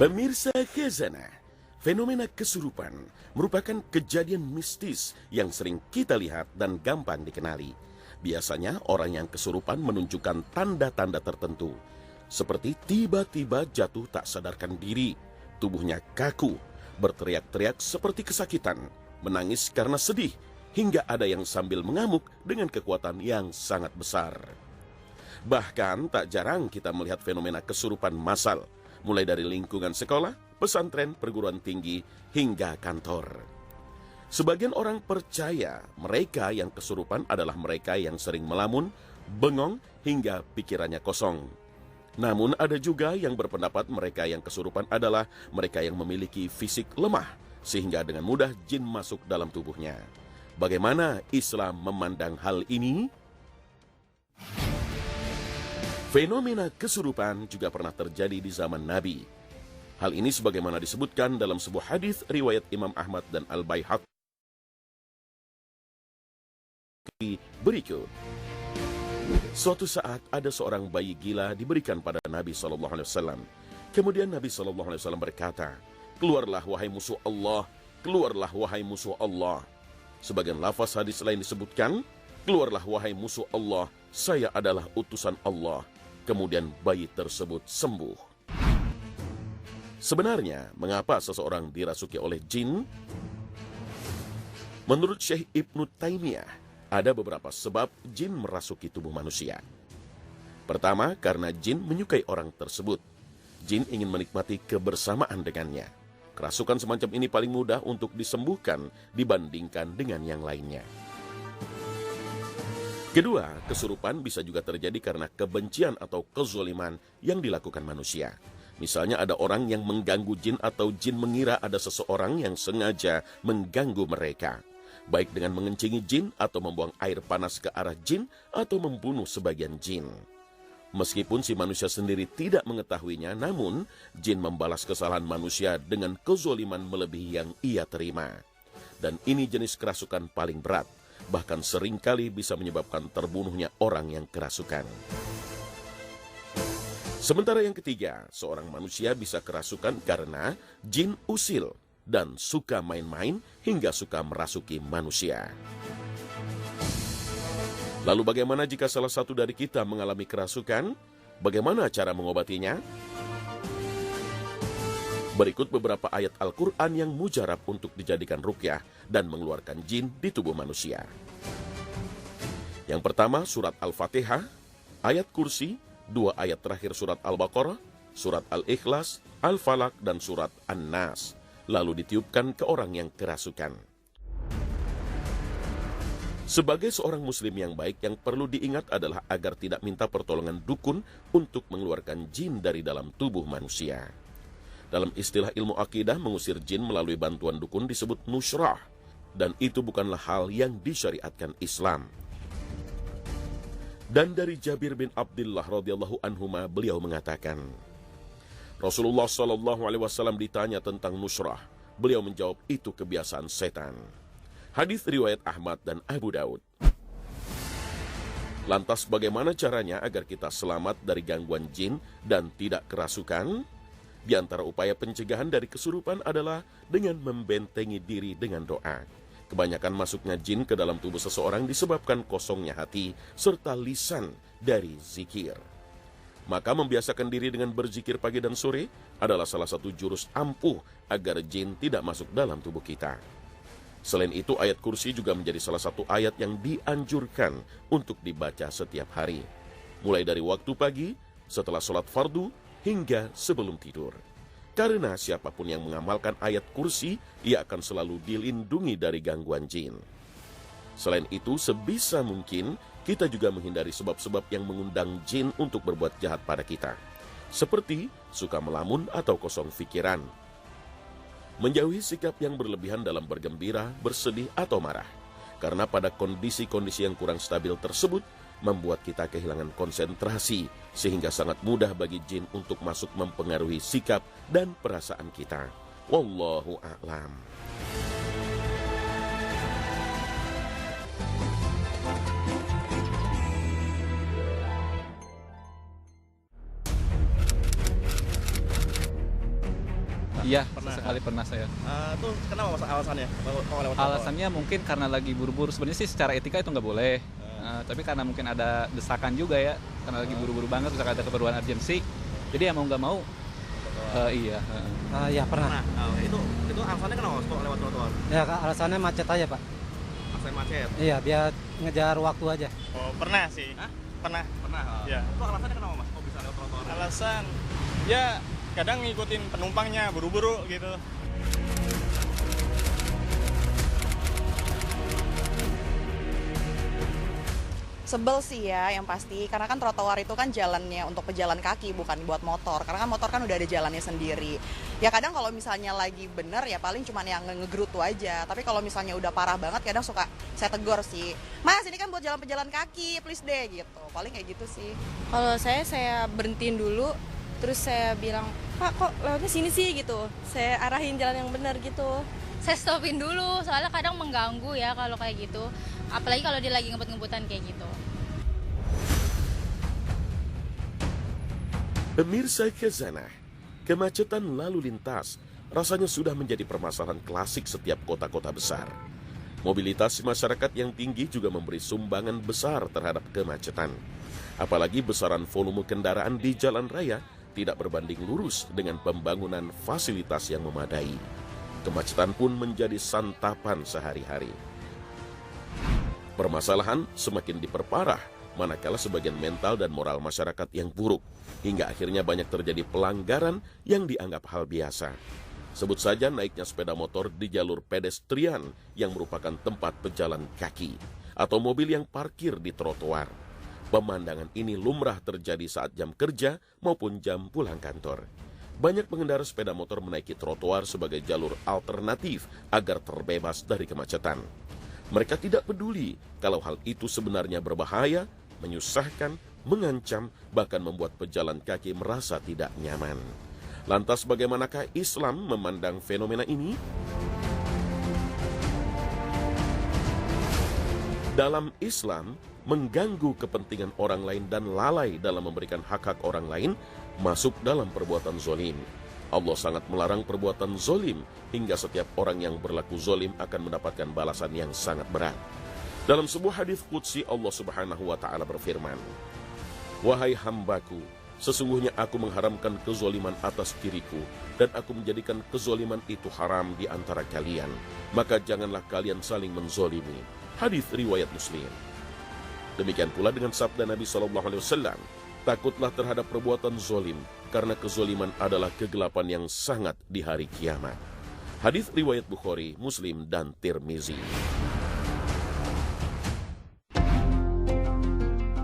Pemirsa Khazanah, fenomena kesurupan merupakan kejadian mistis yang sering kita lihat dan gampang dikenali. Biasanya orang yang kesurupan menunjukkan tanda-tanda tertentu, seperti tiba-tiba jatuh tak sadarkan diri, tubuhnya kaku, berteriak-teriak seperti kesakitan, menangis karena sedih, hingga ada yang sambil mengamuk dengan kekuatan yang sangat besar. Bahkan tak jarang kita melihat fenomena kesurupan massal, mulai dari lingkungan sekolah, pesantren, perguruan tinggi, hingga kantor. Sebagian orang percaya mereka yang kesurupan adalah mereka yang sering melamun, bengong, hingga pikirannya kosong. Namun ada juga yang berpendapat mereka yang kesurupan adalah mereka yang memiliki fisik lemah, sehingga dengan mudah jin masuk dalam tubuhnya. Bagaimana Islam memandang hal ini? Fenomena kesurupan juga pernah terjadi di zaman Nabi. Hal ini sebagaimana disebutkan dalam sebuah hadis riwayat Imam Ahmad dan Al-Baihaqi berikut. Suatu saat ada seorang bayi gila diberikan pada Nabi SAW. Kemudian Nabi SAW berkata, "Keluarlah wahai musuh Allah, keluarlah wahai musuh Allah." Sebagian lafaz hadis lain disebutkan, "Keluarlah wahai musuh Allah, saya adalah utusan Allah." Kemudian bayi tersebut sembuh. Sebenarnya, mengapa seseorang dirasuki oleh jin? Menurut Syekh Ibnu Taimiyah, ada beberapa sebab jin merasuki tubuh manusia. Pertama, karena jin menyukai orang tersebut. Jin ingin menikmati kebersamaan dengannya. Kerasukan semacam ini paling mudah untuk disembuhkan dibandingkan dengan yang lainnya. Kedua, kesurupan bisa juga terjadi karena kebencian atau kezaliman yang dilakukan manusia. Misalnya ada orang yang mengganggu jin atau jin mengira ada seseorang yang sengaja mengganggu mereka, baik dengan mengencingi jin atau membuang air panas ke arah jin atau membunuh sebagian jin. Meskipun si manusia sendiri tidak mengetahuinya, namun jin membalas kesalahan manusia dengan kezaliman melebihi yang ia terima. Dan ini jenis kerasukan paling berat. Bahkan seringkali bisa menyebabkan terbunuhnya orang yang kerasukan. Sementara yang ketiga, seorang manusia bisa kerasukan karena jin usil dan suka main-main hingga suka merasuki manusia. Lalu bagaimana jika salah satu dari kita mengalami kerasukan? Bagaimana cara mengobatinya? Berikut beberapa ayat Al-Quran yang mujarab untuk dijadikan ruqyah dan mengeluarkan jin di tubuh manusia. Yang pertama, surat Al-Fatihah, ayat Kursi, 2 ayat terakhir surat Al-Baqarah, surat Al-Ikhlas, Al-Falaq, dan surat An-Nas. Lalu ditiupkan ke orang yang kerasukan. Sebagai seorang muslim yang baik, yang perlu diingat adalah agar tidak minta pertolongan dukun untuk mengeluarkan jin dari dalam tubuh manusia. Dalam istilah ilmu akidah, mengusir jin melalui bantuan dukun disebut nusrah, dan itu bukanlah hal yang disyariatkan Islam. Dan dari Jabir bin Abdullah radhiyallahu anhuma, beliau mengatakan, Rasulullah SAW ditanya tentang nusrah. Beliau menjawab, itu kebiasaan setan. Hadis riwayat Ahmad dan Abu Daud. Lantas bagaimana caranya agar kita selamat dari gangguan jin dan tidak kerasukan? Di antara upaya pencegahan dari kesurupan adalah dengan membentengi diri dengan doa. Kebanyakan masuknya jin ke dalam tubuh seseorang disebabkan kosongnya hati serta lisan dari zikir. Maka membiasakan diri dengan berzikir pagi dan sore adalah salah satu jurus ampuh agar jin tidak masuk dalam tubuh kita. Selain itu, ayat Kursi juga menjadi salah satu ayat yang dianjurkan untuk dibaca setiap hari, mulai dari waktu pagi, setelah sholat fardu, hingga sebelum tidur. Karena siapapun yang mengamalkan ayat Kursi, ia akan selalu dilindungi dari gangguan jin. Selain itu, sebisa mungkin kita juga menghindari sebab-sebab yang mengundang jin untuk berbuat jahat pada kita, seperti suka melamun atau kosong pikiran. Menjauhi sikap yang berlebihan dalam bergembira, bersedih, atau marah. Karena pada kondisi-kondisi yang kurang stabil tersebut, membuat kita kehilangan konsentrasi, sehingga sangat mudah bagi jin untuk masuk mempengaruhi sikap dan perasaan kita. Wallahu a'lam. Iya, Pernah. sesekali pernah saya. Tuh kenapa Mas alasannya mau lewat trotoar? Alasannya mungkin karena lagi buru-buru. Sebenarnya sih secara etika itu nggak boleh. Tapi karena mungkin ada desakan juga ya, karena lagi buru-buru banget, misalkan ada keperluan urgensi. Jadi ya mau nggak mau, iya. Ya pernah. Nah, itu alasannya kenapa Mas kok lewat trotoar? Ya Kak, alasannya macet aja Pak. Alasan macet. Iya, biar ngejar waktu aja. Oh, pernah sih. Hah? Pernah. Pernah. Ya. Itu alasannya kenapa Mas kok bisa lewat trotoar? Alasan ya kadang ngikutin penumpangnya buru-buru gitu. Sebel sih ya yang pasti, karena kan trotoar itu kan jalannya untuk pejalan kaki, bukan buat motor. Karena kan motor kan udah ada jalannya sendiri. Ya kadang kalau misalnya lagi bener ya paling cuman yang ngegerutu aja. Tapi kalau misalnya udah parah banget kadang suka saya tegur sih. Mas ini kan buat jalan pejalan kaki, please deh gitu. Paling kayak gitu sih. Kalau saya berhentiin dulu, terus saya bilang, Pak kok lewatnya sini sih gitu. Saya arahin jalan yang benar gitu. Saya stopin dulu, soalnya kadang mengganggu ya kalau kayak gitu. Apalagi kalau dia lagi ngebut-ngebutan kayak gitu. Pemirsa Khazanah, kemacetan lalu lintas rasanya sudah menjadi permasalahan klasik setiap kota-kota besar. Mobilitas masyarakat yang tinggi juga memberi sumbangan besar terhadap kemacetan. Apalagi besaran volume kendaraan di jalan raya tidak berbanding lurus dengan pembangunan fasilitas yang memadai. Kemacetan pun menjadi santapan sehari-hari. Permasalahan semakin diperparah manakala sebagian mental dan moral masyarakat yang buruk, hingga akhirnya banyak terjadi pelanggaran yang dianggap hal biasa. Sebut saja naiknya sepeda motor di jalur pedestrian yang merupakan tempat pejalan kaki, atau mobil yang parkir di trotoar. Pemandangan ini lumrah terjadi saat jam kerja maupun jam pulang kantor. Banyak pengendara sepeda motor menaiki trotoar sebagai jalur alternatif agar terbebas dari kemacetan. Mereka tidak peduli kalau hal itu sebenarnya berbahaya, menyusahkan, mengancam, bahkan membuat pejalan kaki merasa tidak nyaman. Lantas bagaimanakah Islam memandang fenomena ini? Dalam Islam, mengganggu kepentingan orang lain dan lalai dalam memberikan hak-hak orang lain masuk dalam perbuatan zolim. Allah sangat melarang perbuatan zolim hingga setiap orang yang berlaku zolim akan mendapatkan balasan yang sangat berat. Dalam sebuah hadis qudsi Allah Subhanahu wa taala berfirman, "Wahai hambaku, sesungguhnya aku mengharamkan kezoliman atas diriku dan aku menjadikan kezoliman itu haram di antara kalian. Maka janganlah kalian saling menzolimi." Hadis riwayat Muslim. Demikian pula dengan sabda Nabi SAW, "Takutlah terhadap perbuatan zolim, karena kezoliman adalah kegelapan yang sangat di hari kiamat." Hadis riwayat Bukhari, Muslim, dan Tirmizi.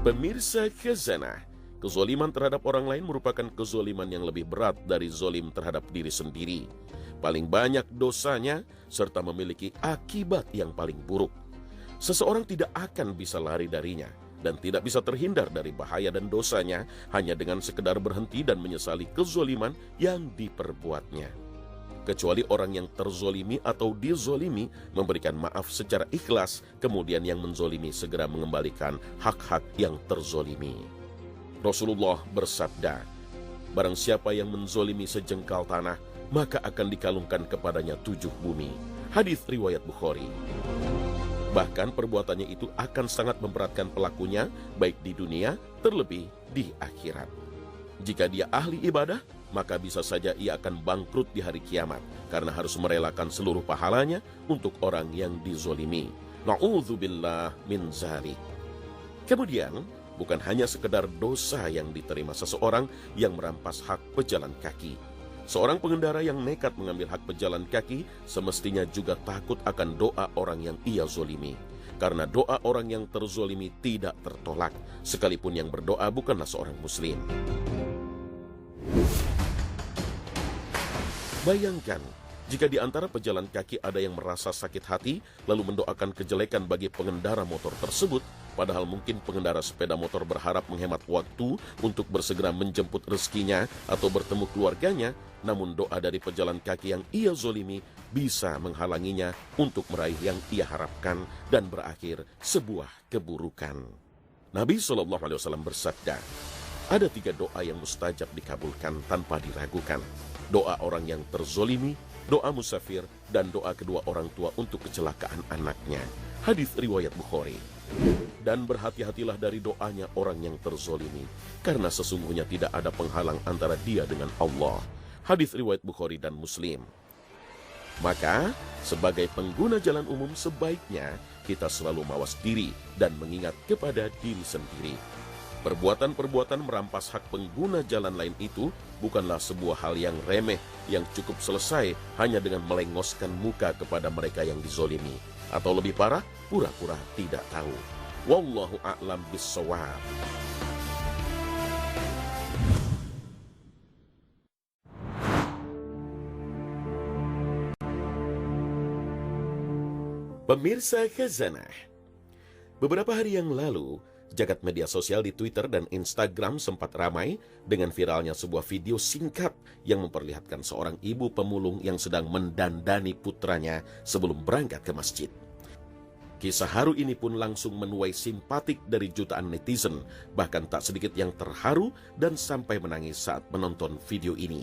Pemirsa Khazanah, kezoliman terhadap orang lain merupakan kezoliman yang lebih berat dari zolim terhadap diri sendiri. Paling banyak dosanya serta memiliki akibat yang paling buruk. Seseorang tidak akan bisa lari darinya dan tidak bisa terhindar dari bahaya dan dosanya hanya dengan sekedar berhenti dan menyesali kezoliman yang diperbuatnya. Kecuali orang yang terzolimi atau dizolimi memberikan maaf secara ikhlas, kemudian yang menzolimi segera mengembalikan hak-hak yang terzolimi. Rasulullah bersabda, "Barang siapa yang menzolimi sejengkal tanah, maka akan dikalungkan kepadanya 7 bumi." Hadis riwayat Bukhari. Bahkan perbuatannya itu akan sangat memberatkan pelakunya, baik di dunia, terlebih di akhirat. Jika dia ahli ibadah, maka bisa saja ia akan bangkrut di hari kiamat, karena harus merelakan seluruh pahalanya untuk orang yang dizolimi. Na'udzubillah min zalik. Kemudian, bukan hanya sekedar dosa yang diterima seseorang yang merampas hak pejalan kaki. Seorang pengendara yang nekat mengambil hak pejalan kaki semestinya juga takut akan doa orang yang ia zolimi. Karena doa orang yang terzolimi tidak tertolak, sekalipun yang berdoa bukanlah seorang muslim. Bayangkan, jika di antara pejalan kaki ada yang merasa sakit hati, lalu mendoakan kejelekan bagi pengendara motor tersebut, padahal mungkin pengendara sepeda motor berharap menghemat waktu untuk bersegera menjemput rezekinya atau bertemu keluarganya, namun doa dari pejalan kaki yang ia zolimi bisa menghalanginya untuk meraih yang ia harapkan dan berakhir sebuah keburukan. Nabi SAW bersabda, ada 3 doa yang mustajab dikabulkan tanpa diragukan. doa orang yang terzolimi, doa musafir, dan doa kedua orang tua untuk kecelakaan anaknya. Hadis riwayat Bukhari. Dan berhati-hatilah dari doanya orang yang terzolimi, karena sesungguhnya tidak ada penghalang antara dia dengan Allah. Hadis riwayat Bukhari dan Muslim. Maka, sebagai pengguna jalan umum sebaiknya kita selalu mawas diri dan mengingat kepada diri sendiri. Perbuatan-perbuatan merampas hak pengguna jalan lain itu bukanlah sebuah hal yang remeh yang cukup selesai hanya dengan melengoskan muka kepada mereka yang dizolimi. Atau lebih parah, pura-pura tidak tahu. Wallahu a'lam bissawab. Pemirsa Khazanah, beberapa hari yang lalu, jagat media sosial di Twitter dan Instagram sempat ramai dengan viralnya sebuah video singkat yang memperlihatkan seorang ibu pemulung yang sedang mendandani putranya sebelum berangkat ke masjid. Kisah haru ini pun langsung menuai simpatik dari jutaan netizen, bahkan tak sedikit yang terharu dan sampai menangis saat menonton video ini.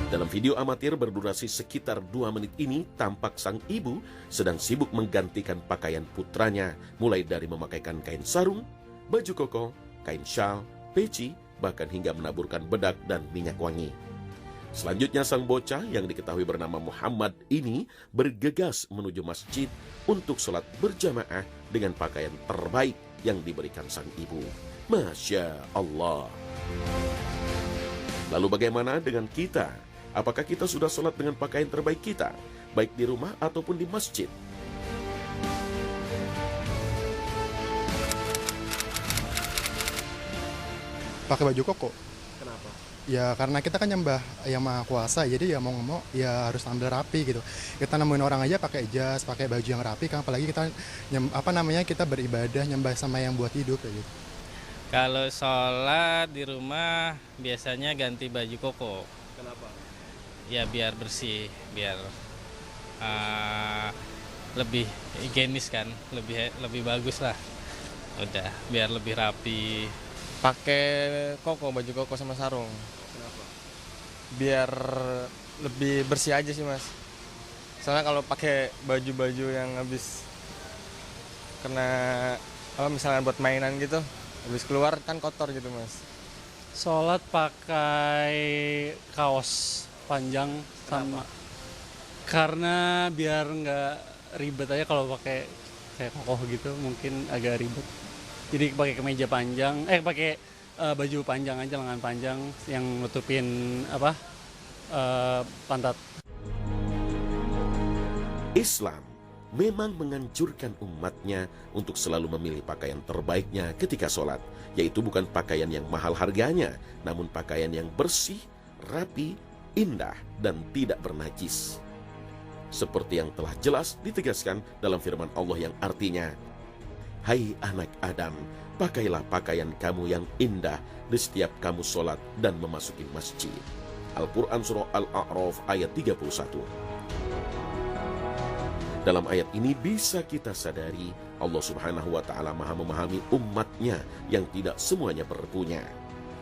Dalam video amatir berdurasi sekitar 2 menit ini, tampak sang ibu sedang sibuk menggantikan pakaian putranya, mulai dari memakaikan kain sarung, baju koko, kain syal, peci, bahkan hingga menaburkan bedak dan minyak wangi. Selanjutnya sang bocah yang diketahui bernama Muhammad ini bergegas menuju masjid untuk sholat berjamaah dengan pakaian terbaik yang diberikan sang ibu. Masya Allah. Lalu bagaimana dengan kita? Apakah kita sudah sholat dengan pakaian terbaik kita, baik di rumah ataupun di masjid? Pakai baju koko. Kenapa? Ya karena kita kan nyembah yang maha kuasa, jadi ya mau nggak mau ya harus tampil rapi gitu. Kita nemuin orang aja pakai jas, pakai baju yang rapi, kan apalagi kita kita beribadah nyembah sama yang buat hidup kayak gitu. Kalau sholat di rumah biasanya ganti baju koko. Kenapa? Ya biar bersih, biar lebih higienis kan, lebih bagus lah. Udah, biar lebih rapi. Pakai baju koko sama sarung. Kenapa? Biar lebih bersih aja sih mas. Soalnya kalau pakai baju-baju yang habis kena misalnya buat mainan gitu, habis keluar kan kotor gitu mas. Sholat pakai kaos panjang. Sama. Karena biar nggak ribet aja kalau pakai kayak kokoh gitu, mungkin agak ribet. Jadi pakai kemeja panjang, pakai baju panjang aja, lengan panjang yang nutupin pantat. Islam memang menganjurkan umatnya untuk selalu memilih pakaian terbaiknya ketika sholat, yaitu bukan pakaian yang mahal harganya, namun pakaian yang bersih, rapi, indah, dan tidak bernajis. Seperti yang telah jelas ditegaskan dalam firman Allah yang artinya, "Hai anak Adam, pakailah pakaian kamu yang indah di setiap kamu sholat dan memasuki masjid." Al-Quran Surah Al-A'raf ayat 31. Dalam ayat ini bisa kita sadari Allah Subhanahu wa Ta'ala maha memahami umatnya yang tidak semuanya berpunya.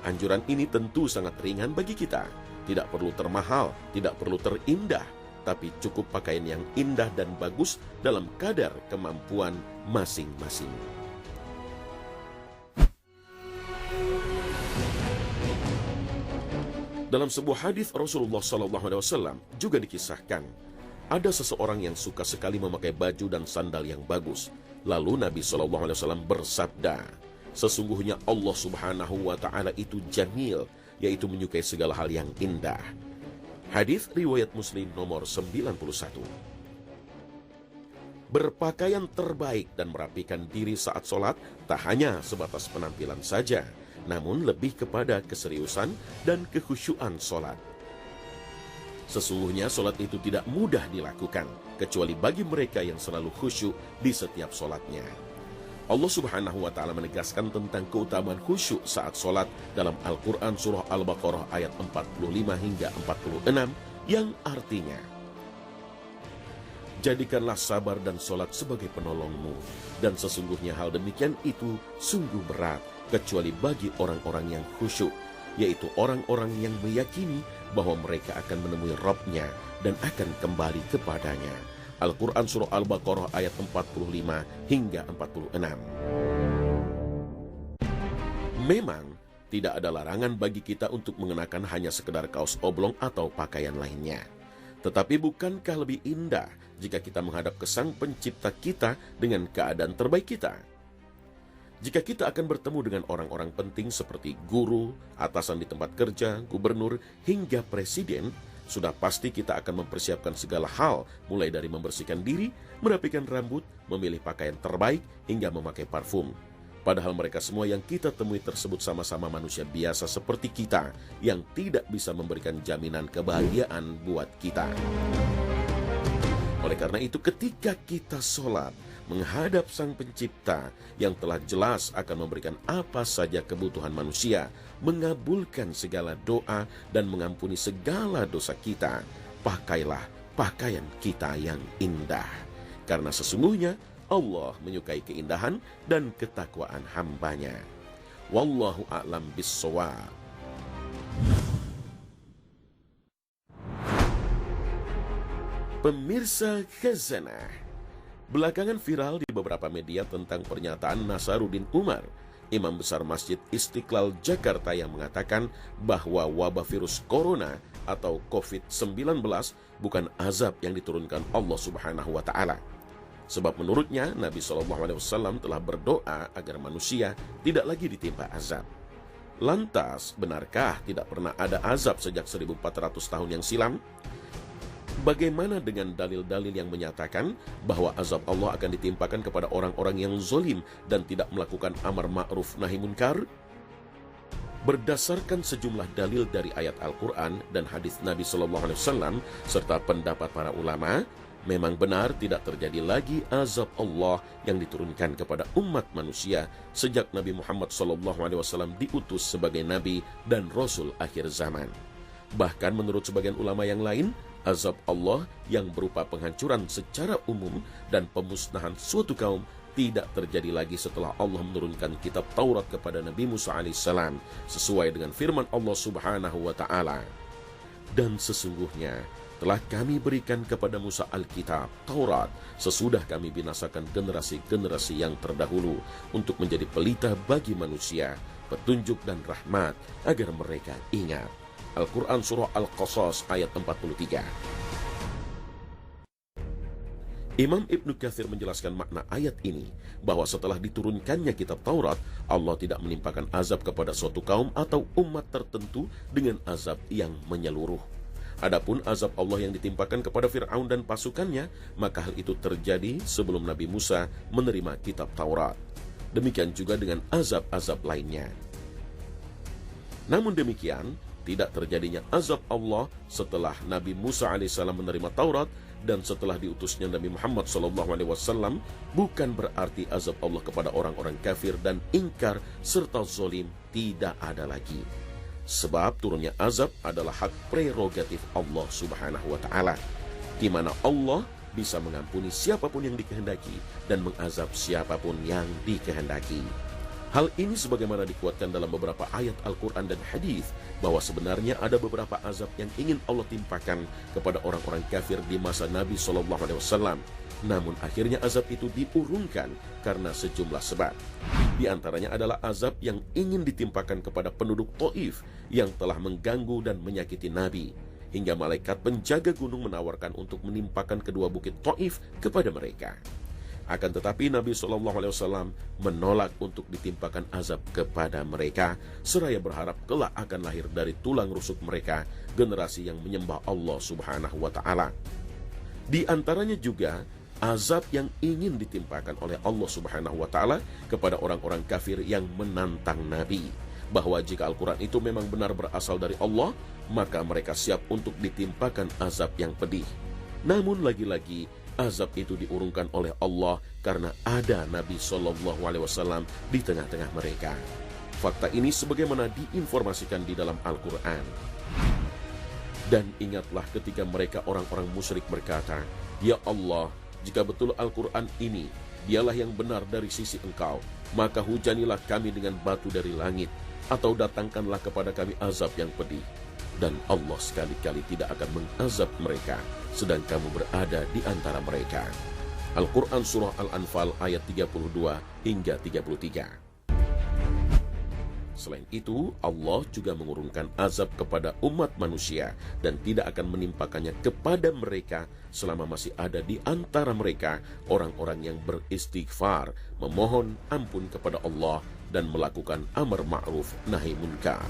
Anjuran ini tentu sangat ringan bagi kita. Tidak perlu termahal, tidak perlu terindah, tapi cukup pakaian yang indah dan bagus dalam kadar kemampuan masing-masing. Dalam sebuah hadis Rasulullah SAW juga dikisahkan, ada seseorang yang suka sekali memakai baju dan sandal yang bagus. Lalu Nabi SAW bersabda, sesungguhnya Allah Subhanahu wa Ta'ala itu jamil, yaitu menyukai segala hal yang indah. Hadis riwayat Muslim nomor 91. Berpakaian terbaik dan merapikan diri saat sholat tak hanya sebatas penampilan saja, namun lebih kepada keseriusan dan kekhusyuan sholat. Sesungguhnya sholat itu tidak mudah dilakukan, kecuali bagi mereka yang selalu khusyuk di setiap sholatnya. Allah Subhanahu wa Ta'ala menegaskan tentang keutamaan khusyuk saat sholat dalam Al-Quran Surah Al-Baqarah ayat 45 hingga 46 yang artinya, jadikanlah sabar dan sholat sebagai penolongmu, dan sesungguhnya hal demikian itu sungguh berat, kecuali bagi orang-orang yang khusyuk. yaitu orang-orang yang meyakini bahwa mereka akan menemui Rabb-nya dan akan kembali kepadanya. Al-Quran Surah Al-Baqarah ayat 45 hingga 46. Memang tidak ada larangan bagi kita untuk mengenakan hanya sekedar kaos oblong atau pakaian lainnya. Tetapi bukankah lebih indah jika kita menghadap ke Sang Pencipta kita dengan keadaan terbaik kita? Jika kita akan bertemu dengan orang-orang penting seperti guru, atasan di tempat kerja, gubernur, hingga presiden, sudah pasti kita akan mempersiapkan segala hal, mulai dari membersihkan diri, merapikan rambut, memilih pakaian terbaik, hingga memakai parfum. Padahal mereka semua yang kita temui tersebut sama-sama manusia biasa seperti kita, yang tidak bisa memberikan jaminan kebahagiaan buat kita. Oleh karena itu, ketika kita sholat, menghadap Sang Pencipta yang telah jelas akan memberikan apa saja kebutuhan manusia, mengabulkan segala doa dan mengampuni segala dosa kita, pakailah pakaian kita yang indah. Karena sesungguhnya Allah menyukai keindahan dan ketakwaan hambanya. Wallahu a'lam bissawab. Pemirsa Khazanah, belakangan viral di beberapa media tentang pernyataan Nasaruddin Umar, Imam Besar Masjid Istiqlal Jakarta, yang mengatakan bahwa wabah virus corona atau COVID-19 bukan azab yang diturunkan Allah Subhanahu wa Ta'ala. Sebab menurutnya Nabi SAW telah berdoa agar manusia tidak lagi ditimpa azab. Lantas, benarkah tidak pernah ada azab sejak 1400 tahun yang silam? Bagaimana dengan dalil-dalil yang menyatakan bahwa azab Allah akan ditimpakan kepada orang-orang yang zalim dan tidak melakukan amar ma'ruf nahi munkar? Berdasarkan sejumlah dalil dari ayat Al-Quran dan hadis Nabi SAW serta pendapat para ulama, memang benar tidak terjadi lagi azab Allah yang diturunkan kepada umat manusia sejak Nabi Muhammad SAW diutus sebagai Nabi dan Rasul akhir zaman. Bahkan menurut sebagian ulama yang lain, azab Allah yang berupa penghancuran secara umum dan pemusnahan suatu kaum tidak terjadi lagi setelah Allah menurunkan kitab Taurat kepada Nabi Musa alaihissalam sesuai dengan firman Allah Subhanahu wa Ta'ala. Dan sesungguhnya telah kami berikan kepada Musa Alkitab Taurat sesudah kami binasakan generasi-generasi yang terdahulu untuk menjadi pelita bagi manusia, petunjuk dan rahmat agar mereka ingat. Al-Quran Surah Al-Qasas ayat 43. Imam Ibnu Katsir menjelaskan makna ayat ini, bahwa setelah diturunkannya kitab Taurat, Allah tidak menimpakan azab kepada suatu kaum atau umat tertentu dengan azab yang menyeluruh. Adapun azab Allah yang ditimpakan kepada Fir'aun dan pasukannya, maka hal itu terjadi sebelum Nabi Musa menerima kitab Taurat. Demikian juga dengan azab-azab lainnya. Namun demikian, tidak terjadinya azab Allah setelah Nabi Musa alaihissalam menerima Taurat dan setelah diutusnya Nabi Muhammad SAW bukan berarti azab Allah kepada orang-orang kafir dan ingkar serta zalim tidak ada lagi. Sebab turunnya azab adalah hak prerogatif Allah Subhanahu wa Ta'ala, di mana Allah bisa mengampuni siapapun yang dikehendaki dan mengazab siapapun yang dikehendaki. Hal ini sebagaimana dikuatkan dalam beberapa ayat Al-Quran dan hadis bahwa sebenarnya ada beberapa azab yang ingin Allah timpakan kepada orang-orang kafir di masa Nabi SAW. Namun akhirnya azab itu diurungkan karena sejumlah sebab. Di antaranya adalah azab yang ingin ditimpakan kepada penduduk Taif yang telah mengganggu dan menyakiti Nabi, hingga malaikat penjaga gunung menawarkan untuk menimpakan kedua bukit Taif kepada mereka. Akan tetapi Nabi SAW menolak untuk ditimpakan azab kepada mereka, seraya berharap kelak akan lahir dari tulang rusuk mereka generasi yang menyembah Allah Subhanahu wa Ta'ala. Di antaranya juga azab yang ingin ditimpakan oleh Allah Subhanahu wa Ta'ala kepada orang-orang kafir yang menantang Nabi, bahwa jika Al-Quran itu memang benar berasal dari Allah, maka mereka siap untuk ditimpakan azab yang pedih. Namun lagi-lagi azab itu diurungkan oleh Allah karena ada Nabi SAW di tengah-tengah mereka. Fakta ini sebagaimana diinformasikan di dalam Al-Quran. Dan ingatlah ketika mereka orang-orang musyrik berkata, "Ya Allah, jika betul Al-Quran ini dialah yang benar dari sisi Engkau, maka hujanilah kami dengan batu dari langit, atau datangkanlah kepada kami azab yang pedih. Dan Allah sekali-kali tidak akan mengazab mereka sedang kamu berada di antara mereka. Al-Quran Surah Al-Anfal ayat 32 hingga 33. Selain itu, Allah juga mengurungkan azab kepada umat manusia dan tidak akan menimpakannya kepada mereka selama masih ada di antara mereka orang-orang yang beristighfar, memohon ampun kepada Allah dan melakukan amar ma'ruf nahi munkar.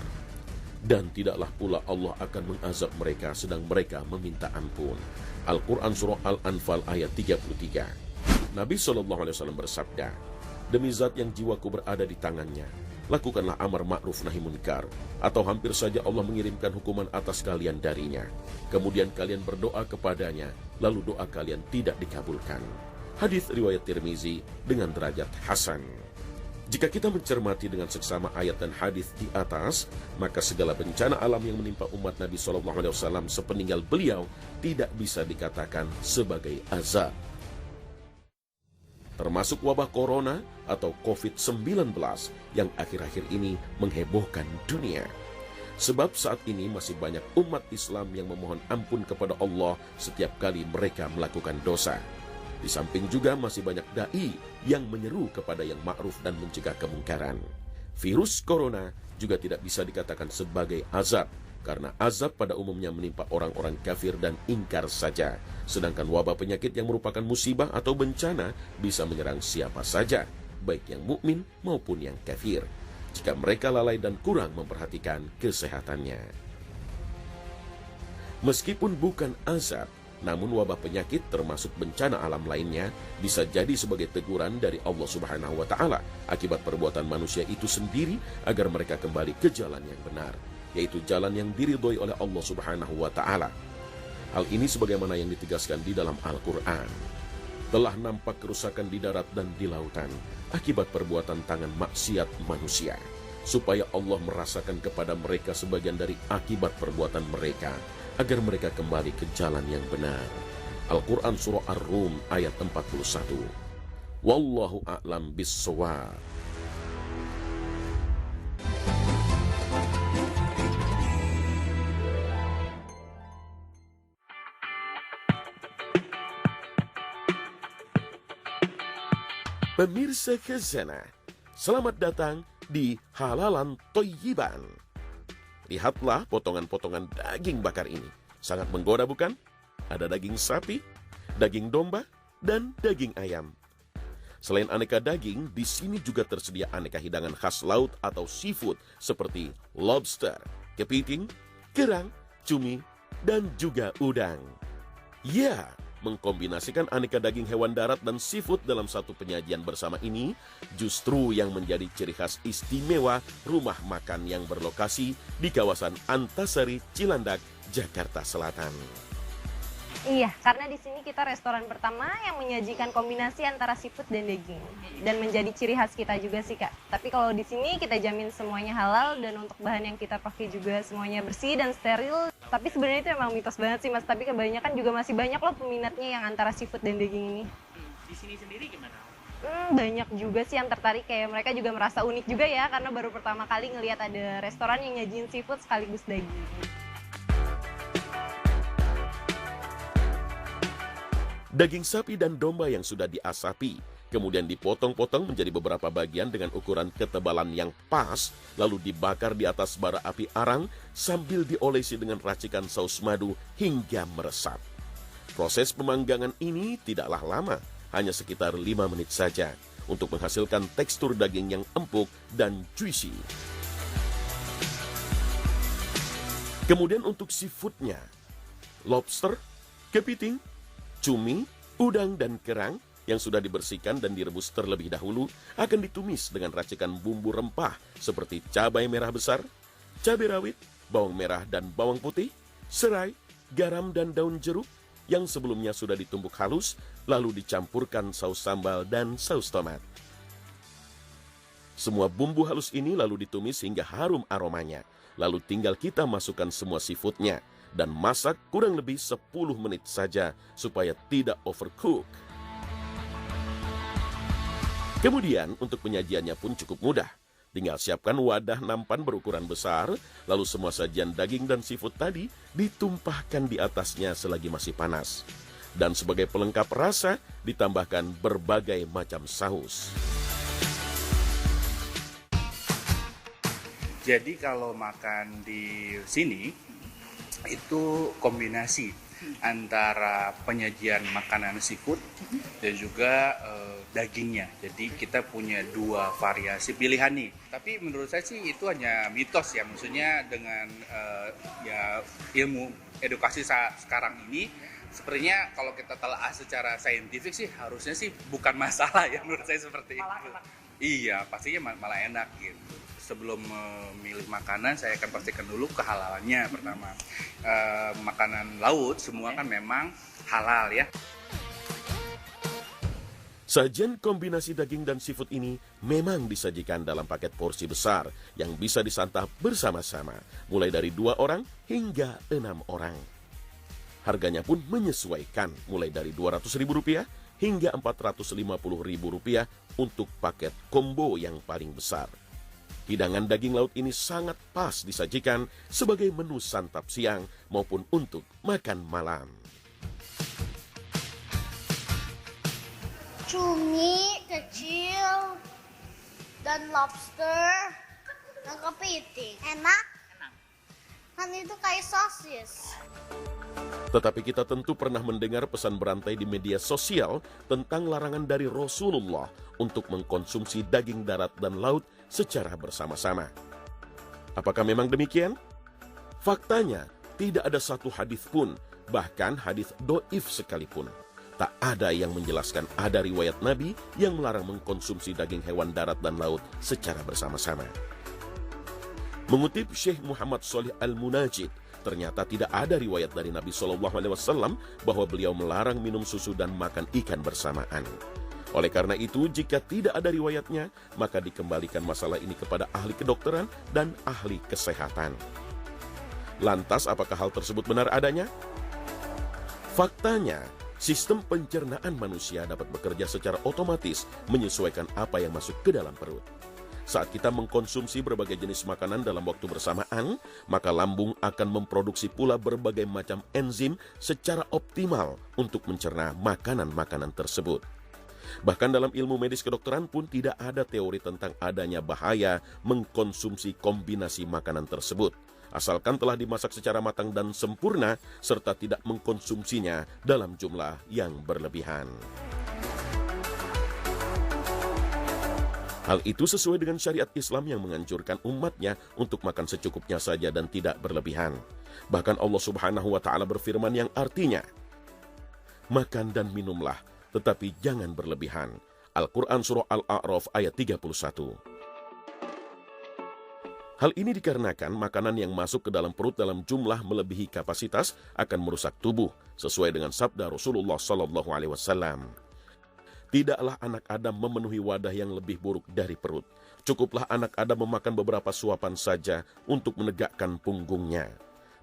Dan tidaklah pula Allah akan mengazab mereka sedang mereka meminta ampun. Al-Quran Surah Al-Anfal ayat 33. Nabi SAW bersabda, "Demi zat yang jiwaku berada di tangannya, lakukanlah amar ma'ruf nahi munkar, atau hampir saja Allah mengirimkan hukuman atas kalian darinya. Kemudian kalian berdoa kepadanya, lalu doa kalian tidak dikabulkan." Hadis riwayat Tirmizi dengan derajat hasan. Jika kita mencermati dengan seksama ayat dan hadis di atas, maka segala bencana alam yang menimpa umat Nabi SAW sepeninggal beliau tidak bisa dikatakan sebagai azab. Termasuk wabah corona atau COVID-19 yang akhir-akhir ini menghebohkan dunia. Sebab saat ini masih banyak umat Islam yang memohon ampun kepada Allah setiap kali mereka melakukan dosa. Di samping juga masih banyak dai yang menyeru kepada yang ma'ruf dan mencegah kemungkaran. Virus corona juga tidak bisa dikatakan sebagai azab, karena azab pada umumnya menimpa orang-orang kafir dan ingkar saja. Sedangkan wabah penyakit yang merupakan musibah atau bencana bisa menyerang siapa saja, baik yang mukmin maupun yang kafir, jika mereka lalai dan kurang memperhatikan kesehatannya. Meskipun bukan azab, namun wabah penyakit termasuk bencana alam lainnya bisa jadi sebagai teguran dari Allah Subhanahu wa Ta'ala akibat perbuatan manusia itu sendiri agar mereka kembali ke jalan yang benar, yaitu jalan yang diridhoi oleh Allah Subhanahu wa Ta'ala. Hal ini sebagaimana yang ditegaskan di dalam Al-Quran. Telah nampak kerusakan di darat dan di lautan akibat perbuatan tangan maksiat manusia, supaya Allah merasakan kepada mereka sebagian dari akibat perbuatan mereka, agar mereka kembali ke jalan yang benar. Al-Quran Surah Ar-Rum ayat 41. Wallahu a'lam bis-shawab. Pemirsa Khazanah, selamat datang di Halalan Thayyiban. Lihatlah potongan-potongan daging bakar ini. Sangat menggoda bukan? Ada daging sapi, daging domba, dan daging ayam. Selain aneka daging, di sini juga tersedia aneka hidangan khas laut atau seafood seperti lobster, kepiting, kerang, cumi, dan juga udang. Ya, mengkombinasikan aneka daging hewan darat dan seafood dalam satu penyajian bersama ini justru yang menjadi ciri khas istimewa rumah makan yang berlokasi di kawasan Antasari, Cilandak, Jakarta Selatan. Iya, karena di sini kita restoran pertama yang menyajikan kombinasi antara seafood dan daging. Dan menjadi ciri khas kita juga sih, Kak. Tapi kalau di sini kita jamin semuanya halal dan untuk bahan yang kita pakai juga semuanya bersih dan steril. Tapi sebenarnya itu emang mitos banget sih, Mas. Tapi kebanyakan juga masih banyak loh peminatnya yang antara seafood dan daging ini. Di sini sendiri gimana? Banyak juga sih yang tertarik, kayak mereka juga merasa unik juga ya, karena baru pertama kali ngelihat ada restoran yang nyajin seafood sekaligus daging. Daging sapi dan domba yang sudah diasapi, kemudian dipotong-potong menjadi beberapa bagian dengan ukuran ketebalan yang pas, lalu dibakar di atas bara api arang sambil diolesi dengan racikan saus madu hingga meresap. Proses pemanggangan ini tidaklah lama, hanya sekitar 5 menit saja, untuk menghasilkan tekstur daging yang empuk dan juicy. Kemudian untuk seafoodnya, lobster, kepiting, cumi, udang, dan kerang yang sudah dibersihkan dan direbus terlebih dahulu akan ditumis dengan racikan bumbu rempah seperti cabai merah besar, cabai rawit, bawang merah dan bawang putih, serai, garam, dan daun jeruk yang sebelumnya sudah ditumbuk halus, lalu dicampurkan saus sambal dan saus tomat. Semua bumbu halus ini lalu ditumis hingga harum aromanya, lalu tinggal kita masukkan semua seafoodnya dan masak kurang lebih 10 menit saja supaya tidak overcook. Kemudian untuk penyajiannya pun cukup mudah. Tinggal siapkan wadah nampan berukuran besar, lalu semua sajian daging dan seafood tadi ditumpahkan di atasnya selagi masih panas. Dan sebagai pelengkap rasa, ditambahkan berbagai macam saus. Jadi kalau makan di sini, itu kombinasi antara penyajian makanan seafood dan juga dagingnya. Jadi kita punya dua variasi pilihan nih. Tapi menurut saya sih itu hanya mitos ya. Maksudnya dengan ya ilmu edukasi sekarang ini, sepertinya kalau kita telah secara saintifik sih harusnya sih bukan masalah ya menurut saya seperti itu. Iya, pastinya malah enak gitu. Sebelum memilih makanan, saya akan pastikan dulu kehalalannya pertama. Makanan laut semua kan memang halal ya. Sajian kombinasi daging dan seafood ini memang disajikan dalam paket porsi besar yang bisa disantap bersama-sama, mulai dari 2 orang hingga 6 orang. Harganya pun menyesuaikan, mulai dari Rp200.000 hingga Rp450.000 untuk paket combo yang paling besar. Hidangan daging laut ini sangat pas disajikan sebagai menu santap siang maupun untuk makan malam. Cumi kecil dan lobster dan kepiting. Enak? Kan itu kayak sosis. Tetapi kita tentu pernah mendengar pesan berantai di media sosial tentang larangan dari Rasulullah untuk mengkonsumsi daging darat dan laut secara bersama-sama. Apakah memang demikian? Faktanya, tidak ada satu hadis pun, bahkan hadis doif sekalipun. Tak ada yang menjelaskan ada riwayat Nabi yang melarang mengkonsumsi daging hewan darat dan laut secara bersama-sama. Mengutip Syekh Muhammad Shalih Al-Munajid, ternyata tidak ada riwayat dari Nabi SAW bahwa beliau melarang minum susu dan makan ikan bersamaan. Oleh karena itu, jika tidak ada riwayatnya, maka dikembalikan masalah ini kepada ahli kedokteran dan ahli kesehatan. Lantas, apakah hal tersebut benar adanya? Faktanya, sistem pencernaan manusia dapat bekerja secara otomatis menyesuaikan apa yang masuk ke dalam perut. Saat kita mengkonsumsi berbagai jenis makanan dalam waktu bersamaan, maka lambung akan memproduksi pula berbagai macam enzim secara optimal untuk mencerna makanan-makanan tersebut. Bahkan dalam ilmu medis kedokteran pun tidak ada teori tentang adanya bahaya mengkonsumsi kombinasi makanan tersebut, asalkan telah dimasak secara matang dan sempurna, serta tidak mengkonsumsinya dalam jumlah yang berlebihan. Hal itu sesuai dengan syariat Islam yang menganjurkan umatnya untuk makan secukupnya saja dan tidak berlebihan. Bahkan Allah Subhanahu wa Ta'ala berfirman yang artinya, "Makan dan minumlah, tetapi jangan berlebihan." Al-Quran Surah Al-A'raf ayat 31. Hal ini dikarenakan makanan yang masuk ke dalam perut dalam jumlah melebihi kapasitas akan merusak tubuh, sesuai dengan sabda Rasulullah SAW. Tidaklah anak Adam memenuhi wadah yang lebih buruk dari perut. Cukuplah anak Adam memakan beberapa suapan saja untuk menegakkan punggungnya.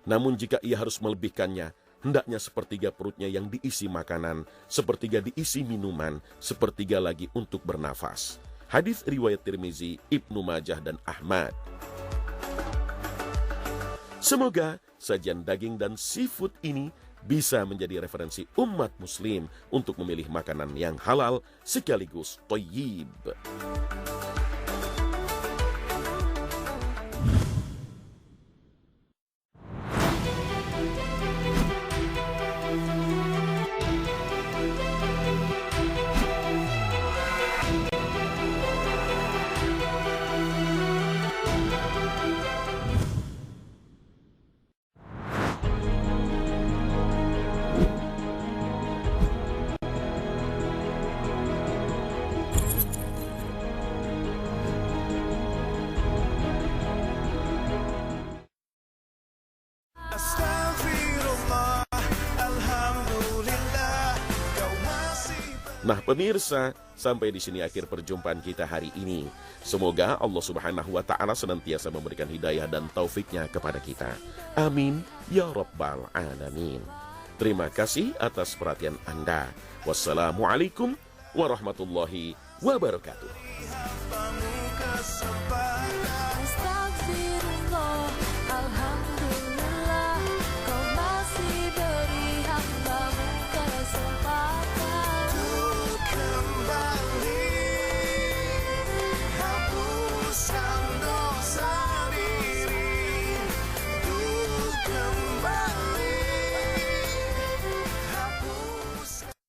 Namun jika ia harus melebihkannya, hendaknya sepertiga perutnya yang diisi makanan, sepertiga diisi minuman, sepertiga lagi untuk bernafas. Hadis riwayat Tirmizi, Ibnu Majah, dan Ahmad. Semoga sajian daging dan seafood ini bisa menjadi referensi umat muslim untuk memilih makanan yang halal sekaligus thayyib. Nah pemirsa, sampai di sini akhir perjumpaan kita hari ini. Semoga Allah Subhanahu wa Ta'ala senantiasa memberikan hidayah dan taufiknya kepada kita. Amin ya Rabbal Alamin. Terima kasih atas perhatian Anda. Wassalamualaikum warahmatullahi wabarakatuh.